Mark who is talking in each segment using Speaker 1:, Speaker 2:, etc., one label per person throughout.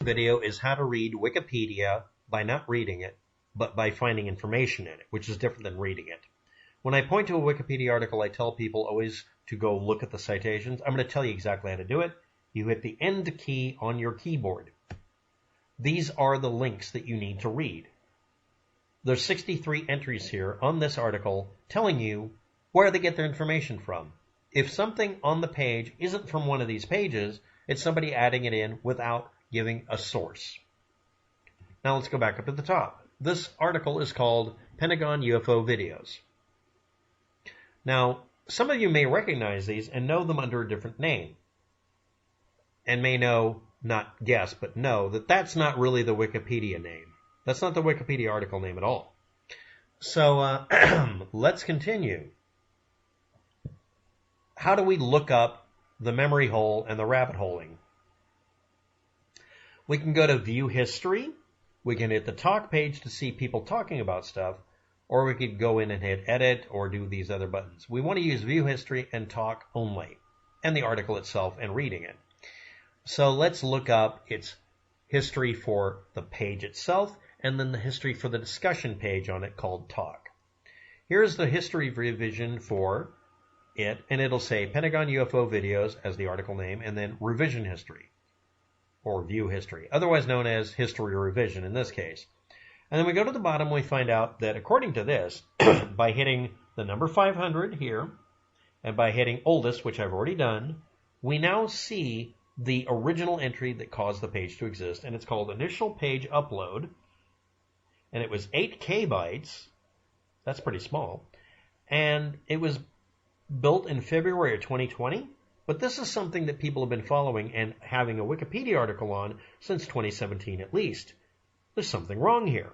Speaker 1: video is how to read Wikipedia by not reading it, but by finding information in it, which is different than reading it. When I point to a Wikipedia article, I tell people always to go look at the citations. I'm going to tell you exactly how to do it. You hit the End key on your keyboard. These are the links that you need to read. There's 63 entries here on this article telling you where they get their information from. If something on the page isn't from one of these pages, it's somebody adding it in without giving a source. Now let's go back up at the top. This article is called Pentagon UFO Videos. Now, some of you may recognize these and know them under a different name, and may know, not guess, but know that that's not really the Wikipedia name. That's not the Wikipedia article name at all. So let's continue. How do we look up the memory hole and the rabbit holing? We can go to View History. We can hit the Talk page to see people talking about stuff, or we could go in and hit Edit or do these other buttons. We want to use View History and Talk only, and the article itself and reading it. So let's look up its history for the page itself, and then the history for the discussion page on it called Talk. Here's the history revision for it, and it'll say Pentagon UFO Videos as the article name, and then Revision History, or View History, otherwise known as History Revision in this case. And then we go to the bottom, we find out that according to this, by hitting the number 500 here, and by hitting Oldest, which I've already done, we now see the original entry that caused the page to exist, and it's called Initial Page Upload, and it was 8 kbytes. That's pretty small. And it was built in February of 2020, but this is something that people have been following and having a Wikipedia article on since 2017 at least. There's something wrong here.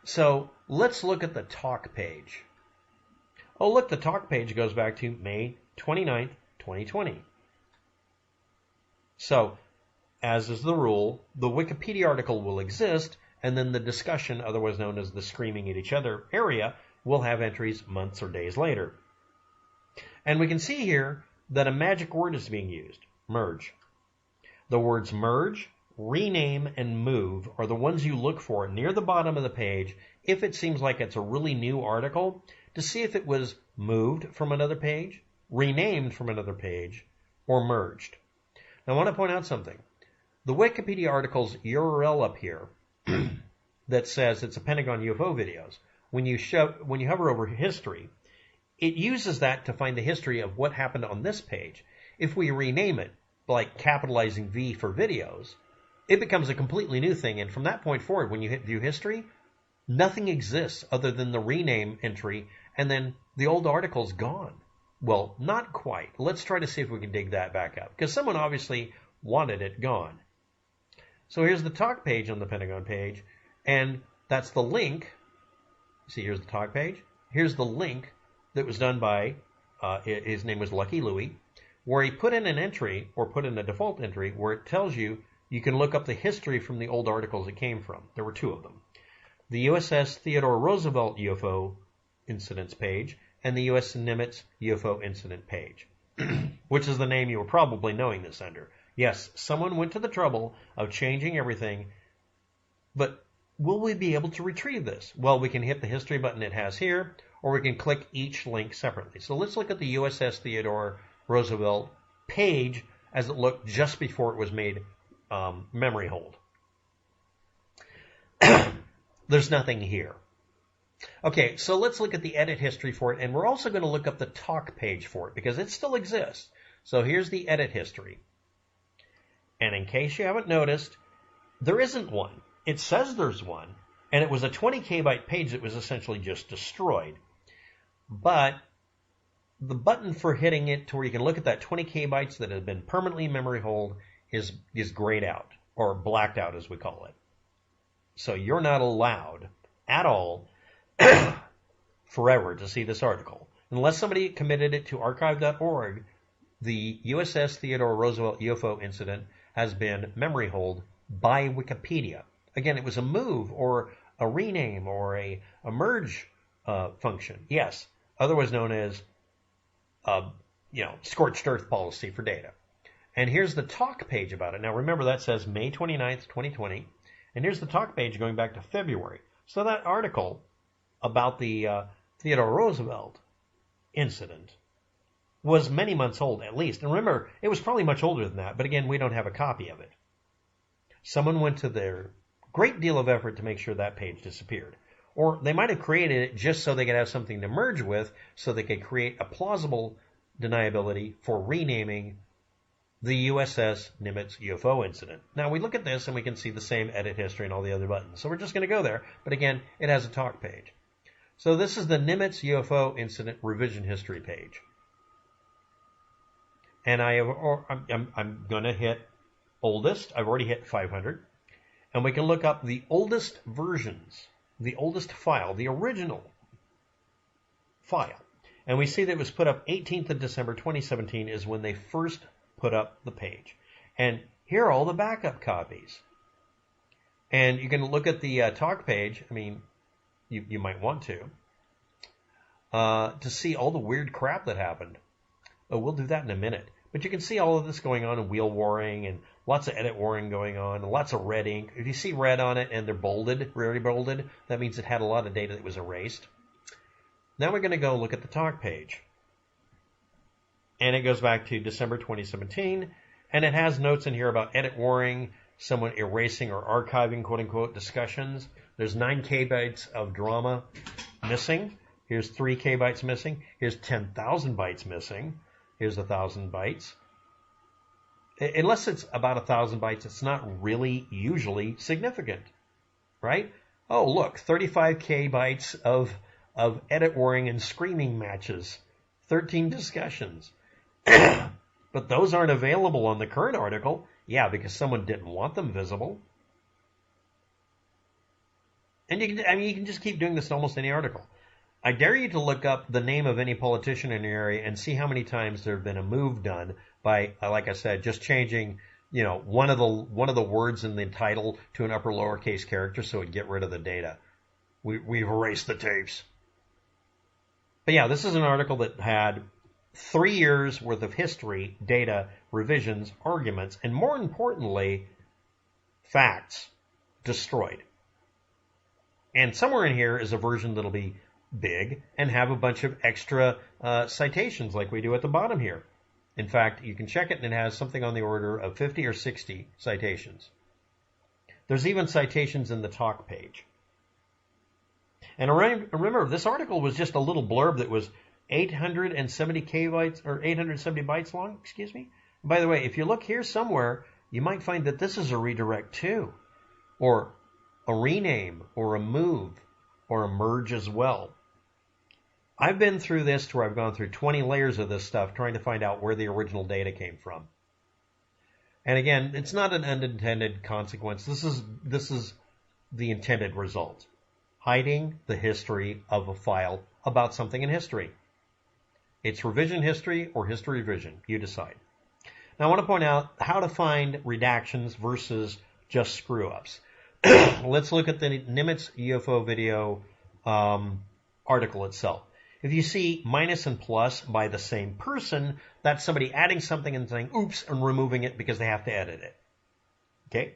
Speaker 1: So let's look at the Talk page. Oh, look, the Talk page goes back to May 29th, 2020. So, as is the rule, the Wikipedia article will exist, and then the discussion, otherwise known as the screaming at each other area, will have entries months or days later. And we can see here that a magic word is being used, merge. The words merge, rename, and move are the ones you look for near the bottom of the page if it seems like it's a really new article, to see if it was moved from another page, renamed from another page, or merged. Now I want to point out something. The Wikipedia article's URL up here that says it's a Pentagon UFO Videos, when you hover over history, it uses that to find the history of what happened on this page. If we rename it, like capitalizing V for videos, it becomes a completely new thing. And from that point forward, when you hit View History, nothing exists other than the rename entry, and then the old article's gone. Well, not quite. Let's try to see if we can dig that back up, because someone obviously wanted it gone. So here's the Talk page on the Pentagon page, and that's the link. See, here's the Talk page. Here's the link that was done by, his name was Lucky Louie, where he put in an entry, or put in a default entry, where it tells you can look up the history from the old articles it came from. There were 2 of them. The USS Theodore Roosevelt UFO incidents page, and the U.S. Nimitz UFO incident page, which is the name you were probably knowing this under. Yes, someone went to the trouble of changing everything, but will we be able to retrieve this? Well, we can hit the history button it has here, or we can click each link separately. So let's look at the USS Theodore Roosevelt page as it looked just before it was made memory hold. There's nothing here. Okay, so let's look at the edit history for it, and we're also going to look up the Talk page for it, because it still exists. So here's the edit history. And in case you haven't noticed, there isn't one. It says there's one, and it was a 20 kbyte page that was essentially just destroyed. But the button for hitting it to where you can look at that 20 kbytes that have been permanently memory hold is grayed out, or blacked out as we call it. So you're not allowed at all forever to see this article. Unless somebody committed it to archive.org, the USS Theodore Roosevelt UFO incident has been memory hold by Wikipedia. Again, it was a move or a rename or a merge function. Yes, otherwise known as scorched earth policy for data. And here's the talk page about it. Now remember that says May 29th, 2020. And here's the talk page going back to February. So that article about the Theodore Roosevelt incident was many months old at least. And remember, it was probably much older than that. But again, we don't have a copy of it. Someone went to their great deal of effort to make sure that page disappeared. Or they might have created it just so they could have something to merge with, so they could create a plausible deniability for renaming the USS Nimitz UFO incident. Now we look at this and we can see the same edit history and all the other buttons. So we're just going to go there. But again, it has a talk page. So this is the Nimitz UFO incident revision history page. And I'm going to hit oldest. I've already hit 500. And we can look up the oldest versions, the oldest file, the original file. And we see that it was put up 18th of December 2017 is when they first put up the page. And here are all the backup copies. And you can look at the talk page. I mean, you might want to see all the weird crap that happened. Oh, we'll do that in a minute. But you can see all of this going on in wheel warring and lots of edit warring going on and lots of red ink. If you see red on it and they're bolded, really bolded, that means it had a lot of data that was erased. Now we're going to go look at the talk page. And it goes back to December 2017. And it has notes in here about edit warring, someone erasing or archiving, quote-unquote, discussions. There's 9 kbytes of drama missing. Here's 3 kbytes missing. Here's 10,000 bytes missing. Here's 1,000 bytes. Unless it's about 1,000 bytes, it's not really usually significant, right? Oh, look, 35 kbytes of edit warring and screaming matches, 13 discussions. But those aren't available on the current article. Yeah, because someone didn't want them visible. And you can just keep doing this in almost any article. I dare you to look up the name of any politician in your area and see how many times there have been a move done by, like I said, just changing, one of the words in the title to an upper lowercase character so it'd get rid of the data. We've erased the tapes. But yeah, this is an article that had 3 years worth of history, data, revisions, arguments, and more importantly, facts destroyed. And somewhere in here is a version that'll be big and have a bunch of extra citations like we do at the bottom here. In fact, you can check it and it has something on the order of 50 or 60 citations. There's even citations in the talk page. And remember, this article was just a little blurb that was 870 kbytes or 870 bytes long, excuse me. By the way, if you look here somewhere, you might find that this is a redirect too, or a rename, or a move, or a merge as well. I've been through this to where I've gone through 20 layers of this stuff trying to find out where the original data came from. And again, it's not an unintended consequence. This is the intended result. Hiding the history of a file about something in history. It's revision history or history revision. You decide. Now I want to point out how to find redactions versus just screw-ups. Let's look at the Nimitz UFO video article itself. If you see minus and plus by the same person, that's somebody adding something and saying, oops, and removing it because they have to edit it. Okay?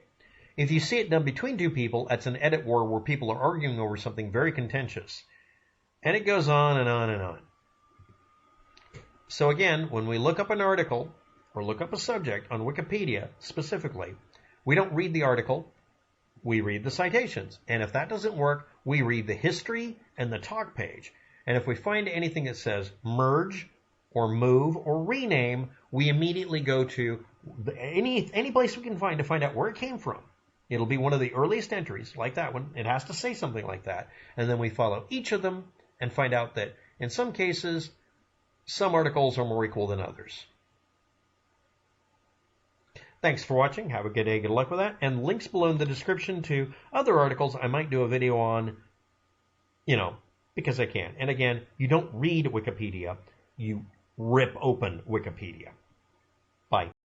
Speaker 1: If you see it done between 2 people, that's an edit war where people are arguing over something very contentious. And it goes on and on and on. So again, when we look up an article or look up a subject on Wikipedia specifically, we don't read the article, we read the citations. And if that doesn't work, we read the history and the talk page. And if we find anything that says merge or move or rename, we immediately go to any place we can find to find out where it came from. It'll be one of the earliest entries, like that one. It has to say something like that. And then we follow each of them and find out that in some cases, some articles are more equal than others. Thanks for watching. Have a good day. Good luck with that. And links below in the description to other articles I might do a video on, because I can. And again, you don't read Wikipedia. You rip open Wikipedia.